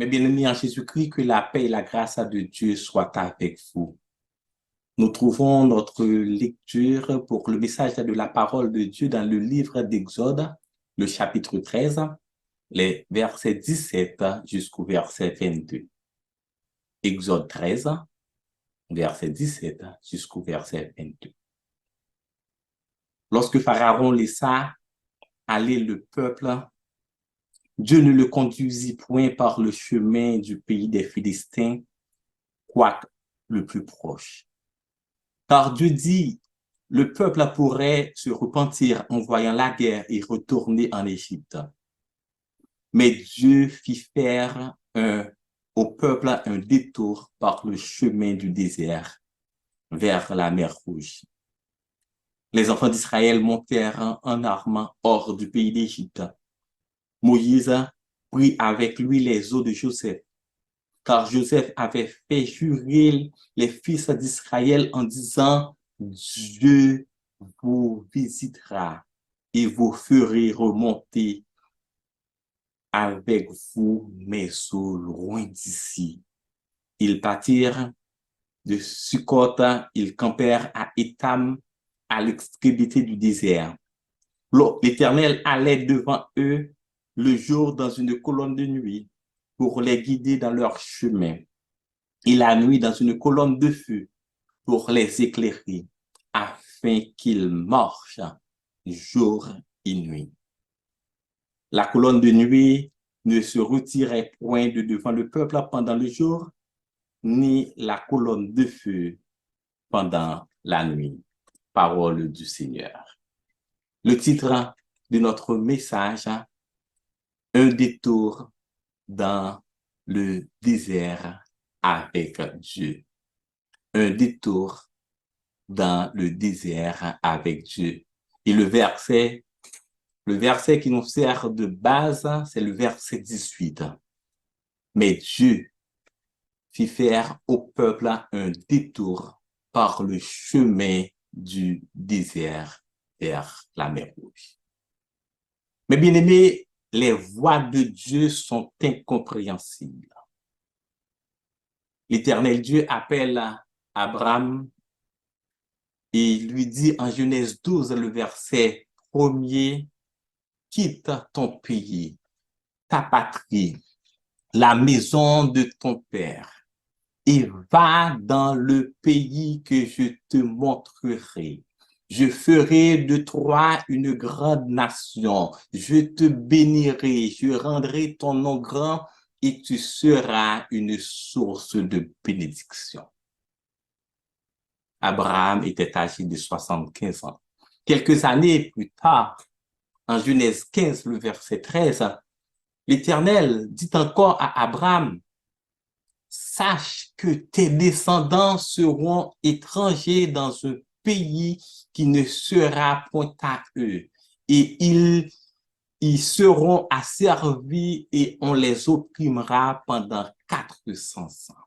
Mes bien-aimés en Jésus-Christ, que la paix et la grâce de Dieu soient avec vous. Nous trouvons notre lecture pour le message de la parole de Dieu dans le livre d'Exode, le chapitre 13, les versets 17 jusqu'au verset 22. Exode 13, verset 17 jusqu'au verset 22. Lorsque Pharaon laissa aller le peuple, Dieu ne le conduisit point par le chemin du pays des Philistins, quoique le plus proche. Car Dieu dit, le peuple pourrait se repentir en voyant la guerre et retourner en Égypte. Mais Dieu fit faire au peuple un détour par le chemin du désert vers la mer Rouge. Les enfants d'Israël montèrent en armes hors du pays d'Égypte. Moïse prit avec lui les os de Joseph, car Joseph avait fait jurer les fils d'Israël en disant, Dieu vous visitera et vous ferez remonter avec vous mes eaux loin d'ici. Ils partirent de Sukkot, ils campèrent à Étam, à l'extrémité du désert. L'Éternel allait devant eux le jour dans une colonne de nuit pour les guider dans leur chemin, et la nuit dans une colonne de feu pour les éclairer, afin qu'ils marchent jour et nuit. La colonne de nuit ne se retirait point de devant le peuple pendant le jour, ni la colonne de feu pendant la nuit. Parole du Seigneur. Le titre de notre message, un détour dans le désert avec Dieu. Un détour dans le désert avec Dieu. Et le verset qui nous sert de base, c'est le verset 18. Mais Dieu fit faire au peuple un détour par le chemin du désert vers la mer Rouge. Mais bien aimés, les voies de Dieu sont incompréhensibles. L'Éternel Dieu appelle Abraham et lui dit en Genèse 12, le verset 1er, quitte ton pays, ta patrie, la maison de ton père, et va dans le pays que je te montrerai. Je ferai de toi une grande nation. Je te bénirai. Je rendrai ton nom grand et tu seras une source de bénédiction. Abraham était âgé de 75 ans. Quelques années plus tard, en Genèse 15, le verset 13, l'Éternel dit encore à Abraham, sache que tes descendants seront étrangers dans un pays qui ne sera point à eux, et ils y seront asservis et on les opprimera pendant 400 ans.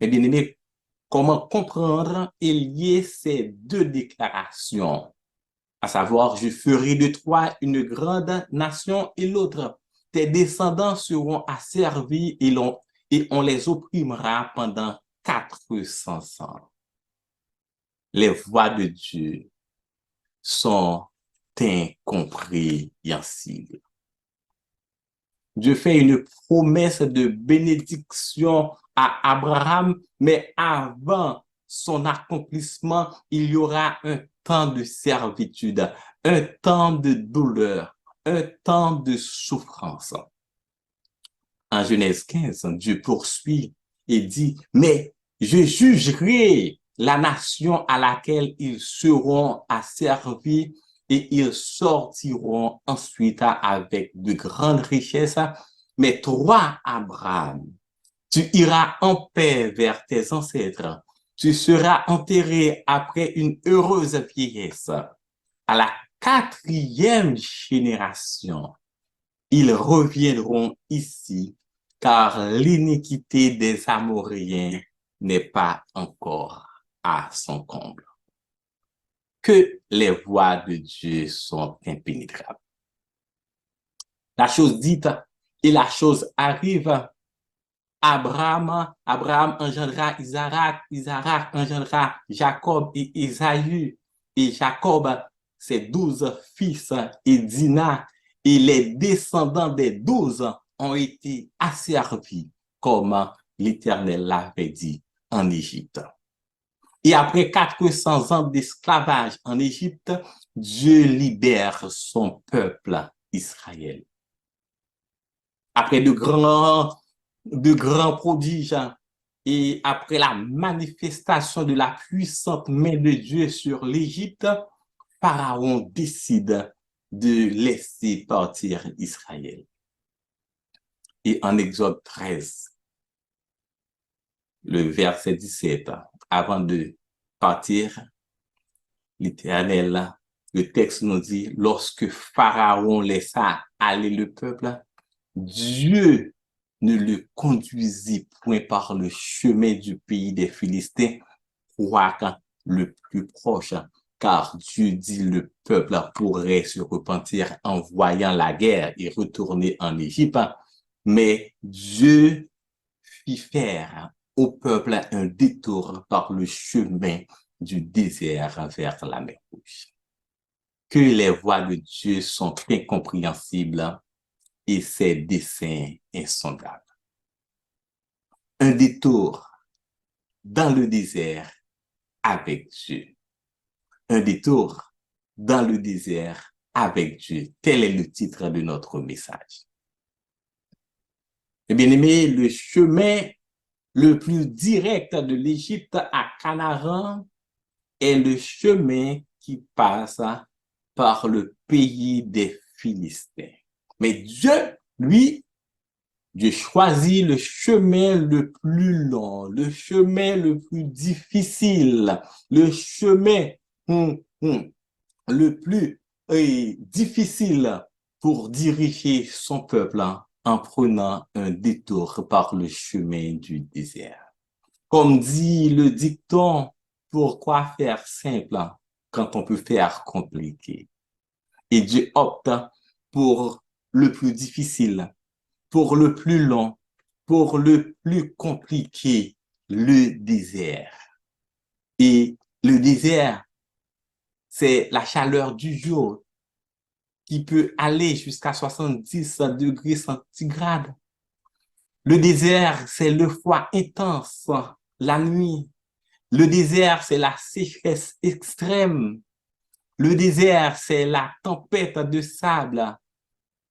Mes bien-aimés, comment comprendre et lier ces deux déclarations, à savoir, je ferai de toi une grande nation, et l'autre, tes descendants seront asservis et on les opprimera pendant 400 ans. Les voies de Dieu sont incompréhensibles. Dieu fait une promesse de bénédiction à Abraham, mais avant son accomplissement, il y aura un temps de servitude, un temps de douleur, un temps de souffrance. En Genèse 15, Dieu poursuit et dit, mais je jugerai la nation à laquelle ils seront asservis et ils sortiront ensuite avec de grandes richesses. Mais toi, Abraham, tu iras en paix vers tes ancêtres. Tu seras enterré après une heureuse vieillesse. À la 4e génération, ils reviendront ici, car l'iniquité des Amoréens n'est pas encore à son comble. Que les voies de Dieu sont impénétrables. La chose dite Et la chose arrive. Abraham engendra Isaac engendra Jacob et Isaïe. Et Jacob, ses 12 fils, et Dina, et les descendants des 12 ont été asservis, comme l'Éternel l'avait dit en Égypte. Et après 400 ans d'esclavage en Égypte, Dieu libère son peuple Israël. Après de grands prodiges et après la manifestation de la puissante main de Dieu sur l'Égypte, Pharaon décide de laisser partir Israël. Et en Exode 13, le verset 17, avant de partir, l'Éternel, le texte nous dit, lorsque Pharaon laissa aller le peuple, Dieu ne le conduisit point par le chemin du pays des Philistins, quoique le plus proche, car Dieu dit le peuple pourrait se repentir en voyant la guerre et retourner en Égypte, mais Dieu fit faire au peuple un détour par le chemin du désert vers la mer Rouge. Que les voies de Dieu sont incompréhensibles et ses desseins insondables. Un détour dans le désert avec Dieu. Un détour dans le désert avec Dieu. Tel est le titre de notre message. Et bien aimé, le chemin le plus direct de l'Égypte à Canaan est le chemin qui passe par le pays des Philistins. Mais Dieu, lui, Dieu choisit le chemin le plus long, le chemin le plus difficile, le chemin le plus difficile pour diriger son peuple en prenant un détour par le chemin du désert. Comme dit le dicton, pourquoi faire simple quand on peut faire compliqué? Et Dieu opte pour le plus difficile, pour le plus long, pour le plus compliqué, le désert. Et le désert, c'est la chaleur du jour qui peut aller jusqu'à 70 degrés centigrades. Le désert, c'est le froid intense la nuit. Le désert, c'est la sécheresse extrême. Le désert, c'est la tempête de sable.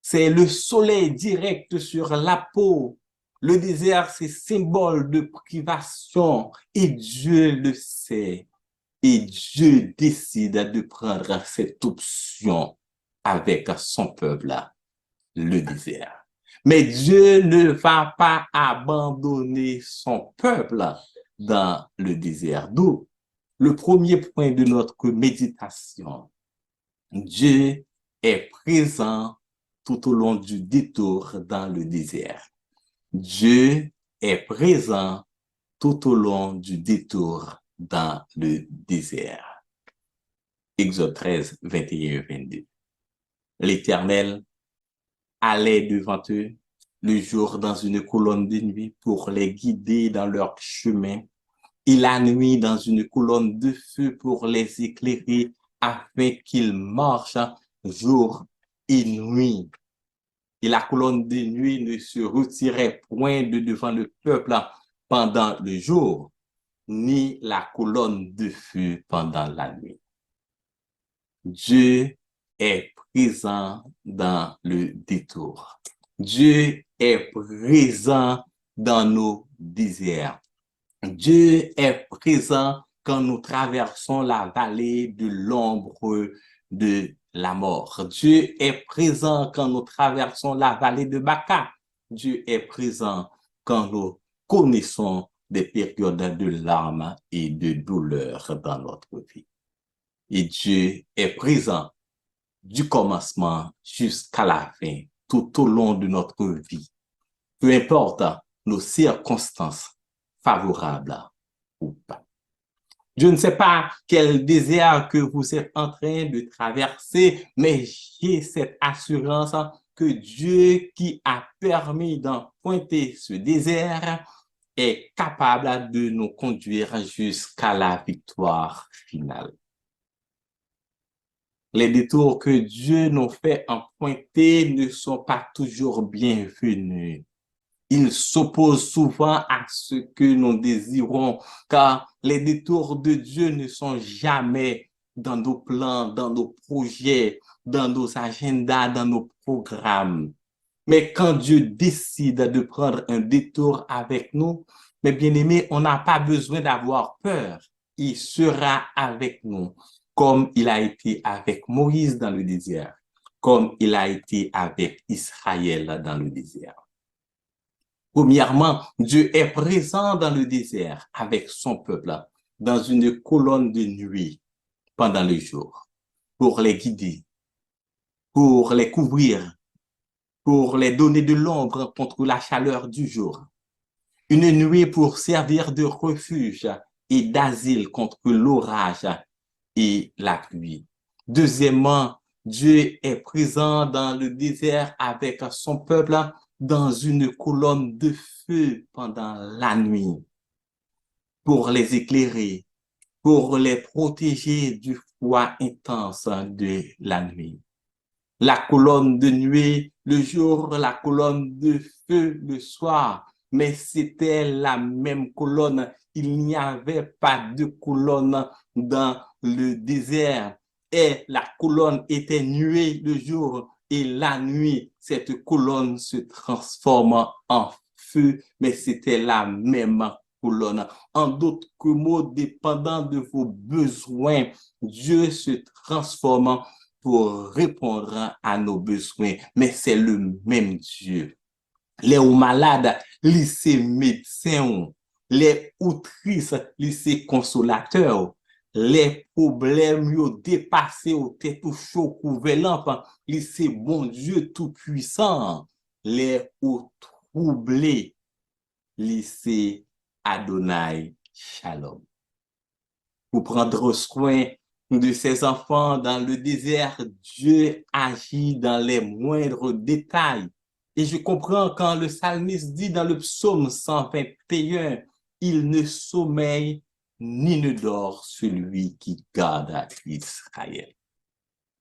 C'est le soleil direct sur la peau. Le désert, c'est symbole de privation. Et Dieu le sait. Et Dieu décide de prendre cette option avec son peuple, le désert. Mais Dieu ne va pas abandonner son peuple dans le désert. D'où le premier point de notre méditation. Dieu est présent tout au long du détour dans le désert. Dieu est présent tout au long du détour dans le désert. Exode 13, 21 et 22. L'Éternel allait devant eux le jour dans une colonne de nuit pour les guider dans leur chemin et la nuit dans une colonne de feu pour les éclairer afin qu'ils marchent jour et nuit. Et la colonne de nuit ne se retirait point de devant le peuple pendant le jour, ni la colonne de feu pendant la nuit. Dieu est présent dans le détour. Dieu est présent dans nos déserts. Dieu est présent quand nous traversons la vallée de l'ombre de la mort. Dieu est présent quand nous traversons la vallée de Baca. Dieu est présent quand nous connaissons des périodes de larmes et de douleur dans notre vie. Et Dieu est présent du commencement jusqu'à la fin, tout au long de notre vie. Peu importe nos circonstances favorables ou pas. Je ne sais pas quel désert que vous êtes en train de traverser, mais j'ai cette assurance que Dieu qui a permis d'emprunter ce désert est capable de nous conduire jusqu'à la victoire finale. Les détours que Dieu nous fait emprunter ne sont pas toujours bienvenus. Ils s'opposent souvent à ce que nous désirons, car les détours de Dieu ne sont jamais dans nos plans, dans nos projets, dans nos agendas, dans nos programmes. Mais quand Dieu décide de prendre un détour avec nous, mes bien-aimés, on n'a pas besoin d'avoir peur. Il sera avec nous, comme il a été avec Moïse dans le désert, comme il a été avec Israël dans le désert. Premièrement, Dieu est présent dans le désert avec son peuple, dans une colonne de nuit pendant le jour, pour les guider, pour les couvrir, pour les donner de l'ombre contre la chaleur du jour. Une nuit pour servir de refuge et d'asile contre l'orage et la pluie. Deuxièmement, Dieu est présent dans le désert avec son peuple dans une colonne de feu pendant la nuit pour les éclairer, pour les protéger du froid intense de la nuit. La colonne de nuit le jour, la colonne de feu le soir, mais c'était la même colonne. Il n'y avait pas de colonne dans le désert. Et la colonne était nuée le jour et la nuit, cette colonne se transforme en feu, mais c'était la même colonne. En d'autres mots, dépendant de vos besoins, Dieu se transforme pour répondre à nos besoins, mais c'est le même Dieu. Les malades, les médecins, les tristes, les consolateurs, les problèmes yo dépassé au tête ou chaud couvert lampe, c'est bon Dieu tout puissant, les troublés, c'est Adonai Shalom. Pour prendre soin de ses enfants dans le désert, Dieu agit dans les moindres détails. Et je comprends quand le psalmiste dit dans le psaume 121, il ne sommeille ni ne dort celui qui garde Israël.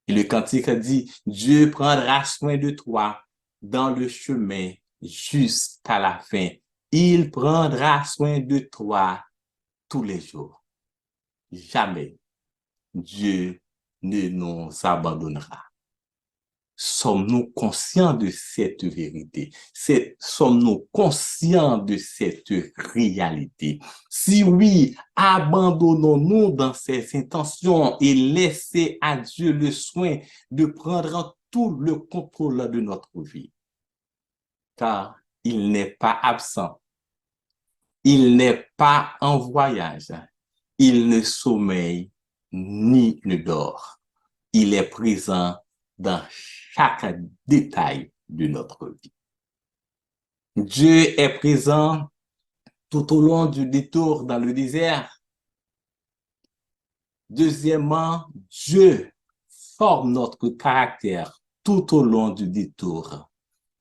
Et le cantique dit, Dieu prendra soin de toi dans le chemin jusqu'à la fin. Il prendra soin de toi tous les jours. Jamais Dieu ne nous abandonnera. Sommes-nous conscients de cette vérité? Sommes-nous conscients de cette réalité? Si oui, abandonnons-nous dans ces intentions et laissez à Dieu le soin de prendre tout le contrôle de notre vie. Car il n'est pas absent. Il n'est pas en voyage. Il ne sommeille ni ne dort. Il est présent dans chaque détail de notre vie. Dieu est présent tout au long du détour dans le désert. Deuxièmement, Dieu forme notre caractère tout au long du détour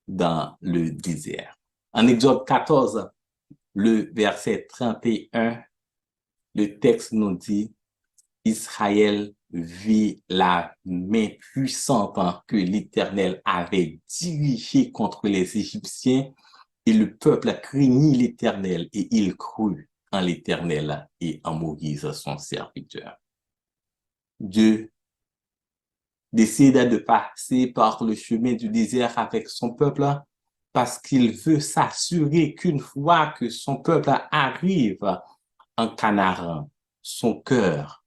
dans le désert. En Exode 14, le verset 31, le texte nous dit, Israël vit la main puissante que l'Éternel avait dirigée contre les Égyptiens et le peuple craignit l'Éternel et il crut en l'Éternel et en Moïse son serviteur. Dieu décide de passer par le chemin du désert avec son peuple parce qu'il veut s'assurer qu'une fois que son peuple arrive en Canaan, son cœur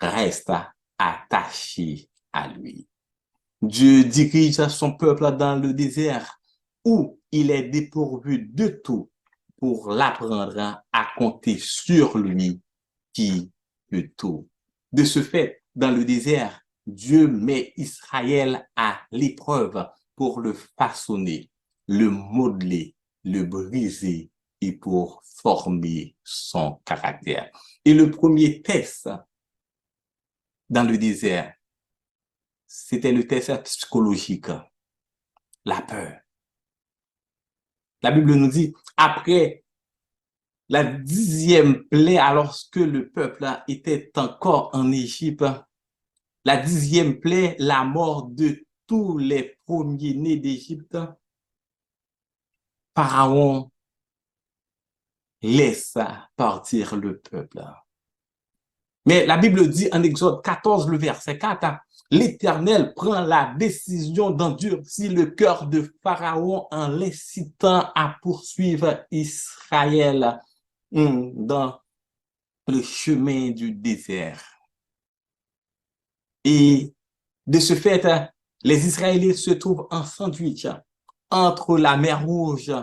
reste attaché à lui. Dieu dirige son peuple dans le désert où il est dépourvu de tout pour l'apprendre à compter sur lui qui peut tout. De ce fait, dans le désert, Dieu met Israël à l'épreuve pour le façonner, le modeler, le briser et pour former son caractère. Et le premier test dans le désert, c'était le test psychologique. la peur. La Bible nous dit, après la 10e plaie, alors que le peuple était encore en Égypte, la 10e plaie, la mort de tous les premiers-nés d'Égypte, Pharaon laissa partir le peuple. Mais la Bible dit en Exode 14, le verset 4, l'Éternel prend la décision d'endurcir le cœur de Pharaon en l'incitant à poursuivre Israël dans le chemin du désert. Et de ce fait, les Israéliens se trouvent en sandwich entre la mer Rouge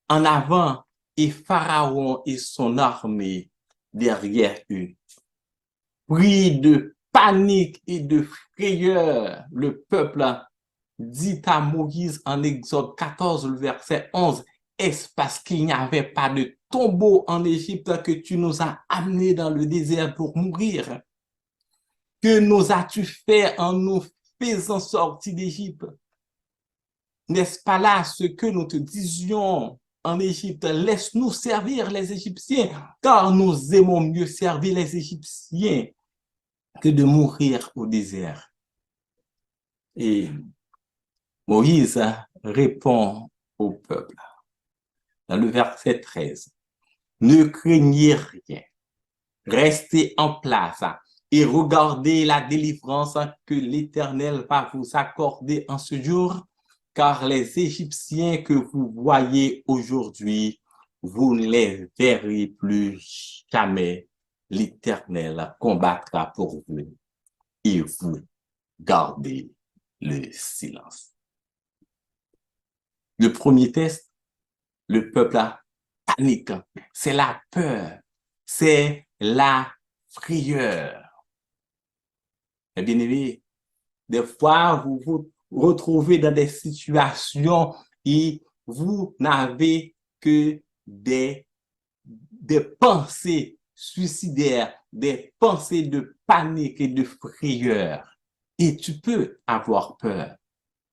en avant et Pharaon et son armée derrière eux. Pris de panique et de frayeur, le peuple dit à Moïse en Exode 14, le verset 11, est-ce parce qu'il n'y avait pas de tombeau en Égypte que tu nous as amenés dans le désert pour mourir? Que nous as-tu fait en nous faisant sortir d'Égypte? N'est-ce pas là ce que nous te disions en Égypte? Laisse-nous servir les Égyptiens, car nous aimons mieux servir les Égyptiens que de mourir au désert. Et Moïse répond au peuple dans le verset 13. Ne craignez rien, restez en place et regardez la délivrance que l'Éternel va vous accorder en ce jour, car les Égyptiens que vous voyez aujourd'hui, vous ne les verrez plus jamais. L'Éternel combattra pour vous et vous gardez le silence. Le premier test, le peuple a panique, c'est la peur, c'est la frayeur. Et bien aimé, des fois, vous vous retrouvez dans des situations et vous n'avez que des pensées suicidaires, des pensées de panique et de frayeur. Et tu peux avoir peur.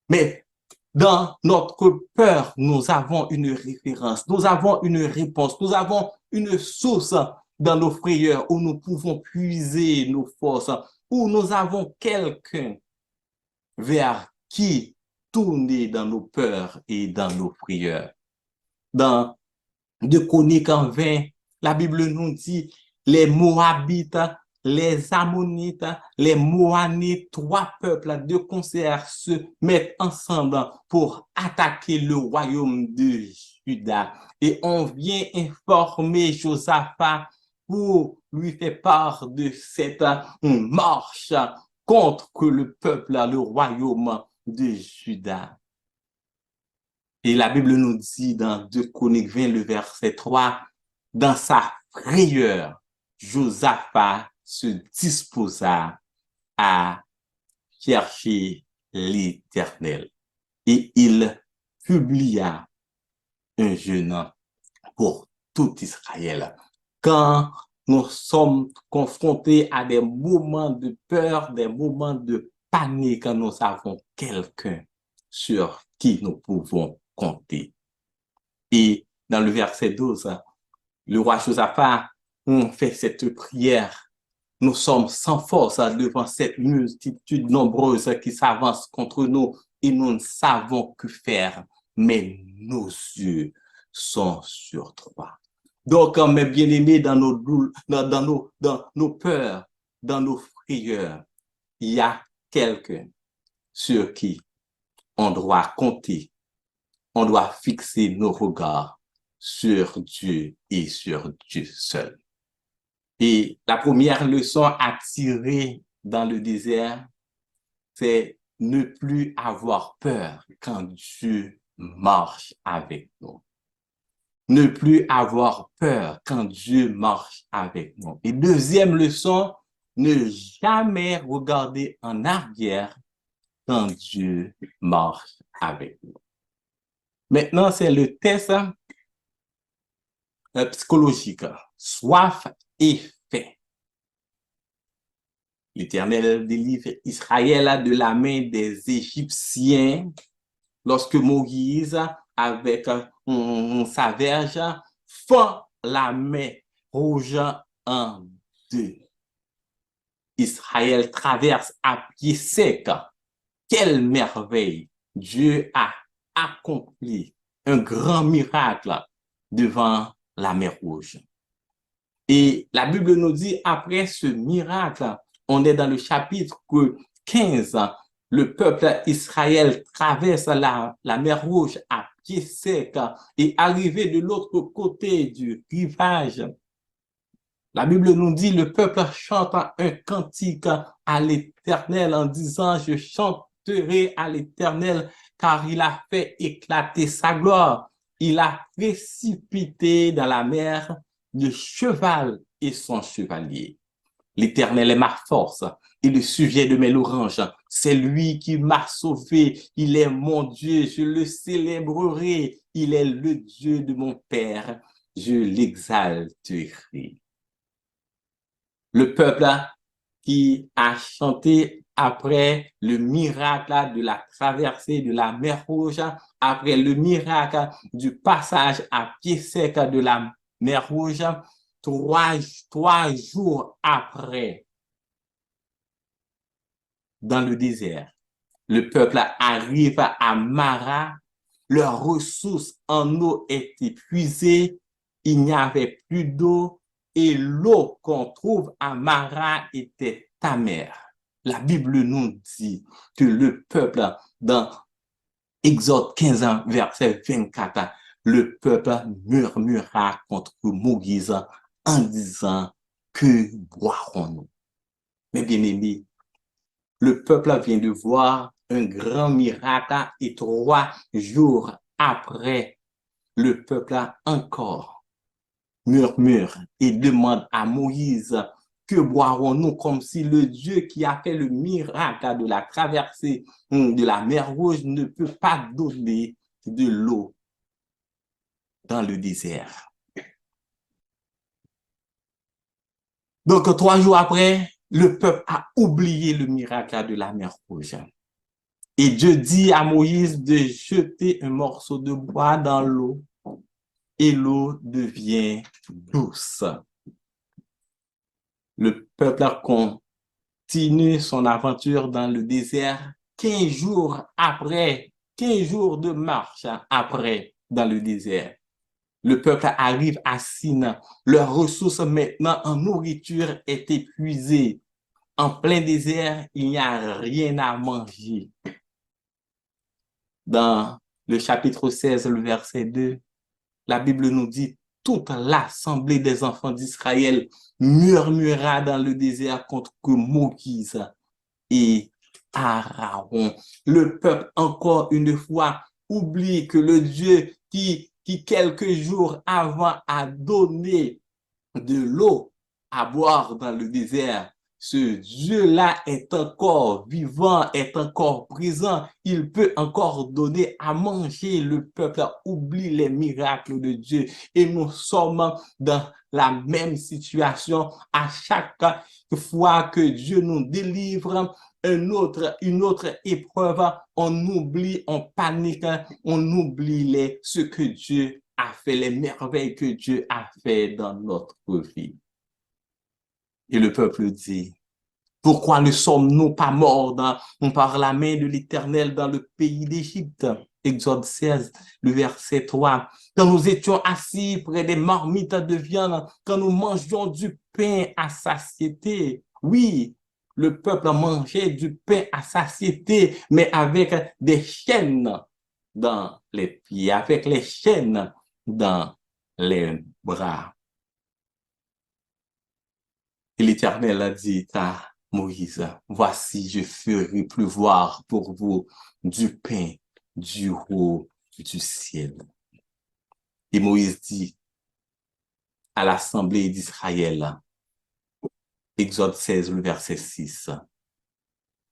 Mais dans notre peur, nous avons une référence, nous avons une réponse, nous avons une source dans nos frayeurs où nous pouvons puiser nos forces, où nous avons quelqu'un vers qui tourner dans nos peurs et dans nos frayeurs. Dans 2 Chroniques en 20, la Bible nous dit les Moabites, les Ammonites, les Moanites, 3 peuples de concert se mettent ensemble pour attaquer le royaume de Juda. Et on vient informer Josaphat pour lui faire part de cette marche contre le peuple, le royaume de Juda. Et la Bible nous dit dans 2 Chroniques 20, le verset 3, dans sa frayeur, Josaphat se disposa à chercher l'Éternel. Et il publia un jeûne pour tout Israël. Quand nous sommes confrontés à des moments de peur, des moments de panique, nous avons quelqu'un sur qui nous pouvons compter. Et dans le verset 12, le roi Josaphat fait cette prière. Nous sommes sans force devant cette multitude nombreuse qui s'avance contre nous et nous ne savons que faire, mais nos yeux sont sur toi. Donc, mes bien-aimés, dans nos peurs, dans nos frayeurs, il y a quelqu'un sur qui on doit compter, on doit fixer nos regards sur Dieu et sur Dieu seul. Et la première leçon à tirer dans le désert, c'est ne plus avoir peur quand Dieu marche avec nous. Ne plus avoir peur quand Dieu marche avec nous. Et deuxième leçon, ne jamais regarder en arrière quand Dieu marche avec nous. Maintenant, c'est le test psychologique. Soif et faim. L'Éternel délivre Israël de la main des Égyptiens lorsque Moïse, avec sa verge, fend la mer rouge en deux. Israël traverse à pied sec. Quelle merveille! Dieu a accompli un grand miracle devant la mer Rouge. Et la Bible nous dit, après ce miracle, on est dans le chapitre 15, le peuple Israël traverse la mer Rouge à pied sec et arrivé de l'autre côté du rivage. La Bible nous dit, le peuple chante un cantique à l'Éternel en disant, je chanterai à l'Éternel car il a fait éclater sa gloire. Il a précipité dans la mer le cheval et son chevalier. L'Éternel est ma force et le sujet de mes louanges. C'est lui qui m'a sauvé. Il est mon Dieu. Je le célébrerai. Il est le Dieu de mon Père. Je l'exalterai. Le peuple qui a chanté après le miracle de la traversée de la mer Rouge, après le miracle du passage à pied sec de la mer Rouge, trois jours après, dans le désert, le peuple arrive à Mara, leurs ressources en eau est épuisées, il n'y avait plus d'eau et l'eau qu'on trouve à Mara était amère. La Bible nous dit que le peuple, dans Exode 15, verset 24, le peuple murmura contre Moïse en disant, que boirons-nous? Mais bien aimé, le peuple vient de voir un grand miracle et 3 jours après, le peuple encore murmure et demande à Moïse, que boirons-nous, comme si le Dieu qui a fait le miracle de la traversée de la mer Rouge ne peut pas donner de l'eau dans le désert. Donc 3 jours après, le peuple a oublié le miracle de la mer Rouge. Et Dieu dit à Moïse de jeter un morceau de bois dans l'eau et l'eau devient douce. Le peuple continue son aventure dans le désert 15 jours après, 15 jours de marche après dans le désert. Le peuple arrive à Sina. Leurs ressources maintenant en nourriture est épuisée. En plein désert, il n'y a rien à manger. Dans le chapitre 16, le verset 2, la Bible nous dit, toute l'assemblée des enfants d'Israël murmura dans le désert contre Moïse et Aaron. Le peuple, encore une fois, oublie que le Dieu qui quelques jours avant a donné de l'eau à boire dans le désert, ce Dieu-là est encore vivant, est encore présent. Il peut encore donner à manger. Le peuple oublie les miracles de Dieu. Et nous sommes dans la même situation à chaque fois que Dieu nous délivre une autre épreuve. On oublie, on panique, on oublie ce que Dieu a fait, les merveilles que Dieu a fait dans notre vie. Et le peuple dit, pourquoi ne sommes-nous pas morts par la main de l'Éternel dans le pays d'Égypte? Exode 16, le verset 3. Quand nous étions assis près des marmites de viande, quand nous mangions du pain à satiété. Oui, le peuple mangeait du pain à satiété, mais avec des chaînes dans les pieds, avec les chaînes dans les bras. Et l'Éternel a dit à Moïse, voici, je ferai pleuvoir pour vous du pain du haut du ciel. Et Moïse dit à l'assemblée d'Israël, Exode 16, le verset 6,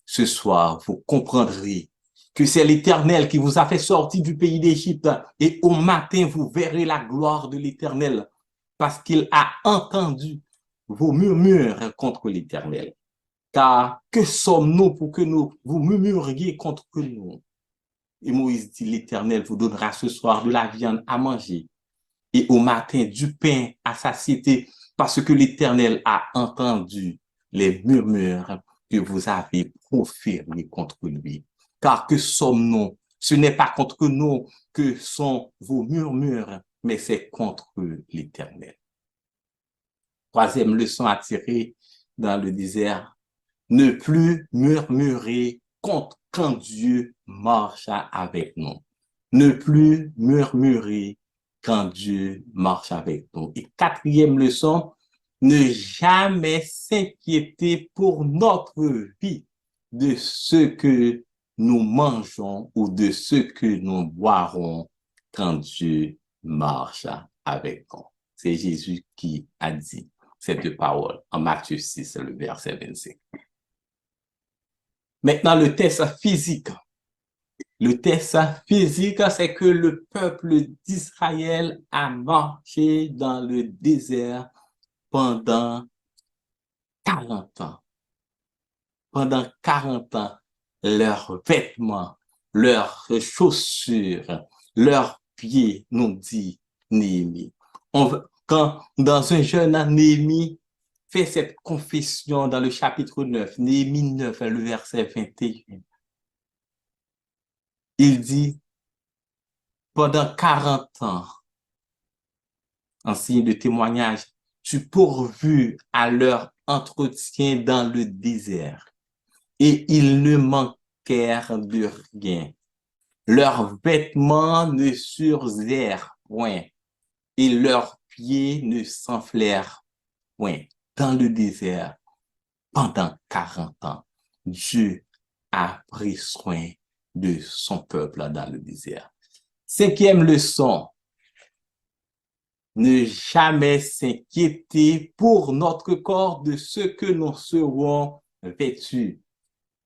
ce soir, vous comprendrez que c'est l'Éternel qui vous a fait sortir du pays d'Égypte et au matin, vous verrez la gloire de l'Éternel parce qu'il a entendu vos murmures contre l'Éternel. Car que sommes-nous pour que vous murmuriez contre nous? Et Moïse dit, l'Éternel vous donnera ce soir de la viande à manger et au matin du pain à satiété, parce que l'Éternel a entendu les murmures que vous avez proférés contre lui. Car que sommes-nous? Ce n'est pas contre nous que sont vos murmures, mais c'est contre l'Éternel. Troisième leçon à tirer dans le désert, ne plus murmurer contre quand Dieu marche avec nous. Ne plus murmurer quand Dieu marche avec nous. Et quatrième leçon, ne jamais s'inquiéter pour notre vie de ce que nous mangeons ou de ce que nous boirons quand Dieu marche avec nous. C'est Jésus qui a dit cette parole en Matthieu 6, le verset 25. Maintenant, le test physique. Le test physique, c'est que le peuple d'Israël a marché dans le désert pendant 40 ans. Pendant 40 ans, leurs vêtements, leurs chaussures, leurs pieds, nous dit Néhémie. Quand dans un jeune Néhémie fait cette confession dans le chapitre 9, Néhémie 9, le verset 21, il dit, pendant 40 ans, en signe de témoignage, tu pourvus à leur entretien dans le désert, et ils ne manquèrent de rien. Leurs vêtements ne s'usèrent point, et leurs pieds ne s'enflèrent point. Dans le désert, pendant 40 ans, Dieu a pris soin de son peuple dans le désert. Cinquième leçon, ne jamais s'inquiéter pour notre corps de ce que nous serons vêtus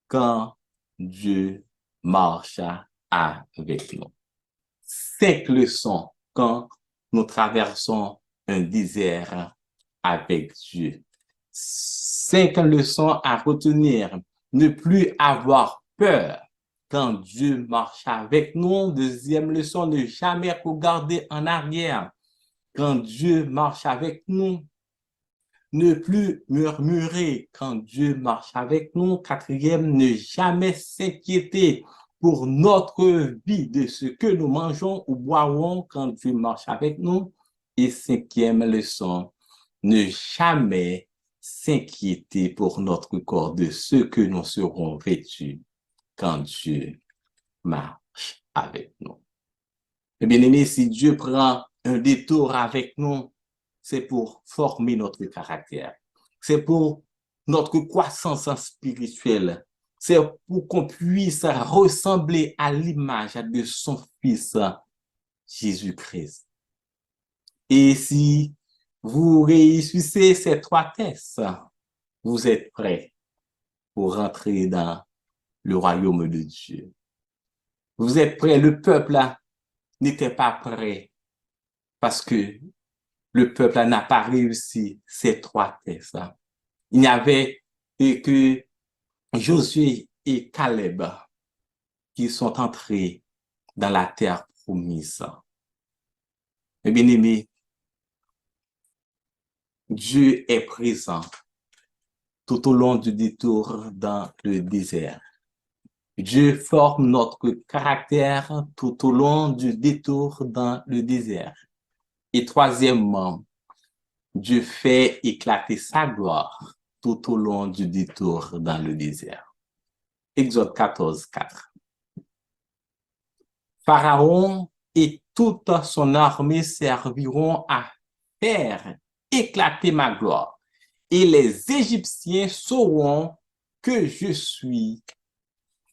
quand Dieu marche avec nous. 5 leçons quand nous traversons un désert avec Dieu. 5 leçons à retenir. Ne plus avoir peur quand Dieu marche avec nous. Deuxième leçon, ne jamais regarder en arrière quand Dieu marche avec nous. Ne plus murmurer quand Dieu marche avec nous. Quatrième, ne jamais s'inquiéter pour notre vie de ce que nous mangeons ou boirons quand Dieu marche avec nous. Et cinquième leçon, ne jamais s'inquiéter pour notre corps de ce que nous serons vêtus quand Dieu marche avec nous. Et bien aimé, si Dieu prend un détour avec nous, c'est pour former notre caractère. C'est pour notre croissance spirituelle. C'est pour qu'on puisse ressembler à l'image de son Fils, Jésus-Christ. Et si vous réussissez ces 3 tests, vous êtes prêts pour rentrer dans le royaume de Dieu. Vous êtes prêts, le peuple n'était pas prêt parce que le peuple n'a pas réussi ces 3 tests. Il n'y avait que Josué et Caleb qui sont entrés dans la terre promise. Mais bien aimé, Dieu est présent tout au long du détour dans le désert. Dieu forme notre caractère tout au long du détour dans le désert. Et troisièmement, Dieu fait éclater sa gloire tout au long du détour dans le désert. Exode 14, 4. Pharaon et toute son armée serviront à faire éclater ma gloire. Et les Égyptiens sauront que je suis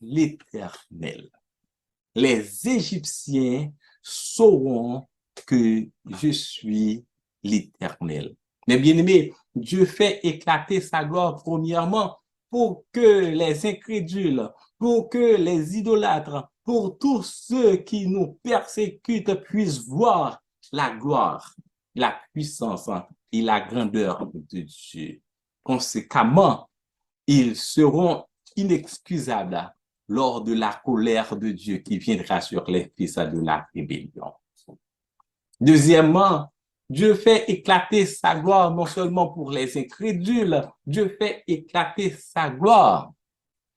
l'Éternel. Les Égyptiens sauront que je suis l'Éternel. Mais bien aimé, Dieu fait éclater sa gloire premièrement pour que les incrédules, pour que les idolâtres, pour tous ceux qui nous persécutent puissent voir la gloire, la puissance et la grandeur de Dieu. Conséquemment, ils seront inexcusables lors de la colère de Dieu qui viendra sur les fils de la rébellion. Deuxièmement, Dieu fait éclater sa gloire non seulement pour les incrédules, Dieu fait éclater sa gloire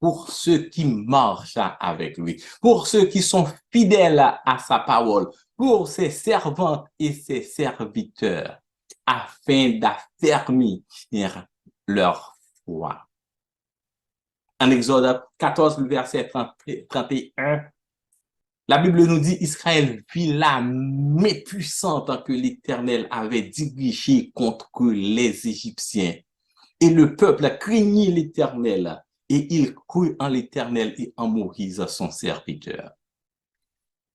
pour ceux qui marchent avec lui, pour ceux qui sont fidèles à sa parole, pour ses servantes et ses serviteurs, afin d'affermir leur foi. En Exode 14, le verset 31, la Bible nous dit, Israël vit la main puissante que l'Éternel avait dirigée contre les Égyptiens. Et le peuple craignit l'Éternel, et il crut en l'Éternel et en Moïse, son serviteur.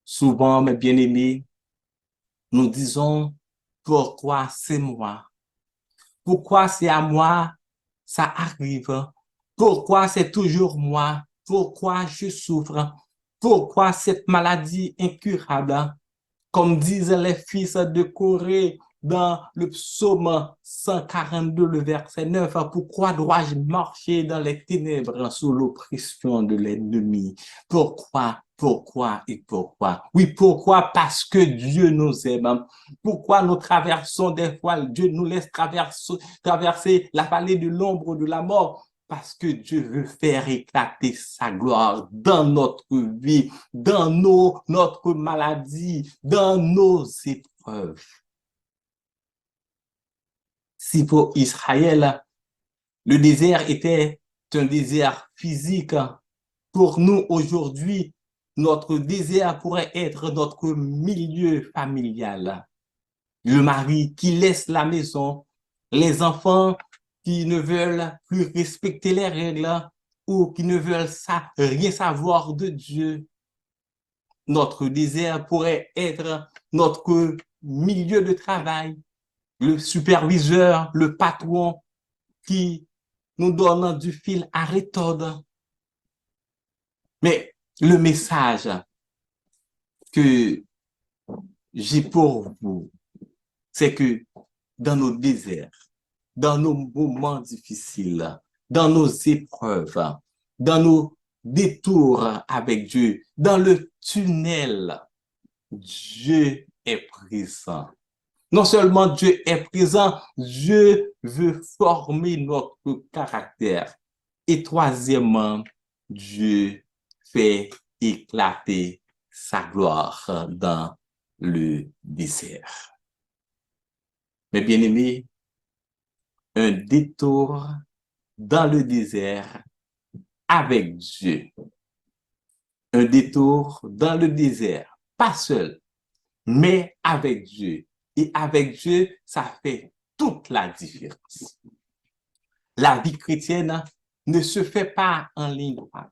Souvent, mes bien-aimés, nous disons, pourquoi c'est moi? Pourquoi c'est à moi ça arrive? Pourquoi c'est toujours moi? Pourquoi je souffre? Pourquoi cette maladie incurable? Comme disent les fils de Corée dans le psaume 142, le verset 9, pourquoi dois-je marcher dans les ténèbres sous l'oppression de l'ennemi? Pourquoi, pourquoi et pourquoi? Oui, pourquoi? Parce que Dieu nous aime. Pourquoi nous traversons des fois, Dieu nous laisse traverser la vallée de l'ombre de la mort? Parce que Dieu veut faire éclater sa gloire dans notre vie, dans notre maladie, dans nos épreuves. Si pour Israël, le désert était un désert physique, pour nous aujourd'hui, notre désert pourrait être notre milieu familial. Le mari qui laisse la maison, les enfants qui ne veulent plus respecter les règles ou qui ne veulent rien savoir de Dieu. Notre désert pourrait être notre milieu de travail, le superviseur, le patron qui nous donne du fil à retordre. Mais le message que j'ai pour vous, c'est que dans nos déserts, dans nos moments difficiles, dans nos épreuves, dans nos détours avec Dieu, dans le tunnel, Dieu est présent. Non seulement Dieu est présent, Dieu veut former notre caractère. Et troisièmement, Dieu fait éclater sa gloire dans le désert. Mes bien-aimés, un détour dans le désert avec Dieu. Un détour dans le désert, pas seul, mais avec Dieu. Et avec Dieu, ça fait toute la différence. La vie chrétienne ne se fait pas en ligne droite.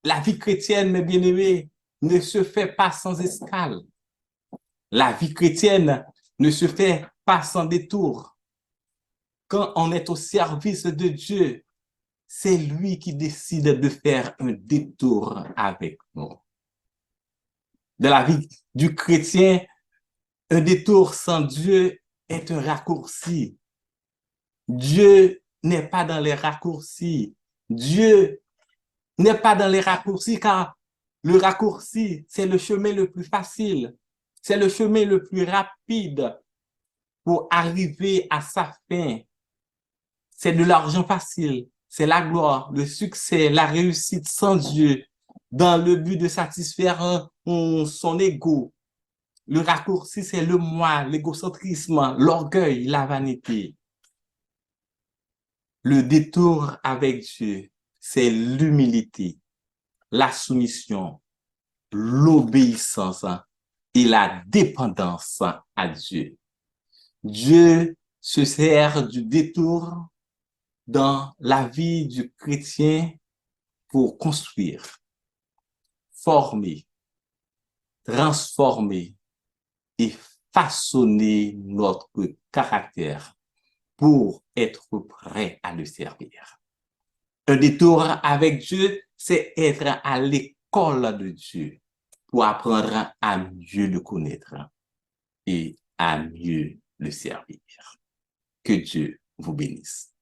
La vie chrétienne, mes bien-aimés, ne se fait pas sans escale. La vie chrétienne ne se fait pas sans détour. Quand on est au service de Dieu, c'est lui qui décide de faire un détour avec nous. Dans la vie du chrétien, un détour sans Dieu est un raccourci. Dieu n'est pas dans les raccourcis. Dieu n'est pas dans les raccourcis car le raccourci, c'est le chemin le plus facile. C'est le chemin le plus rapide pour arriver à sa fin. C'est de l'argent facile. C'est la gloire, le succès, la réussite sans Dieu dans le but de satisfaire son ego. Le raccourci, c'est le moi, l'égocentrisme, l'orgueil, la vanité. Le détour avec Dieu, c'est l'humilité, la soumission, l'obéissance et la dépendance à Dieu. Dieu se sert du détour dans la vie du chrétien pour construire, former, transformer et façonner notre caractère pour être prêt à le servir. Un détour avec Dieu, c'est être à l'école de Dieu pour apprendre à mieux le connaître et à mieux le servir. Que Dieu vous bénisse.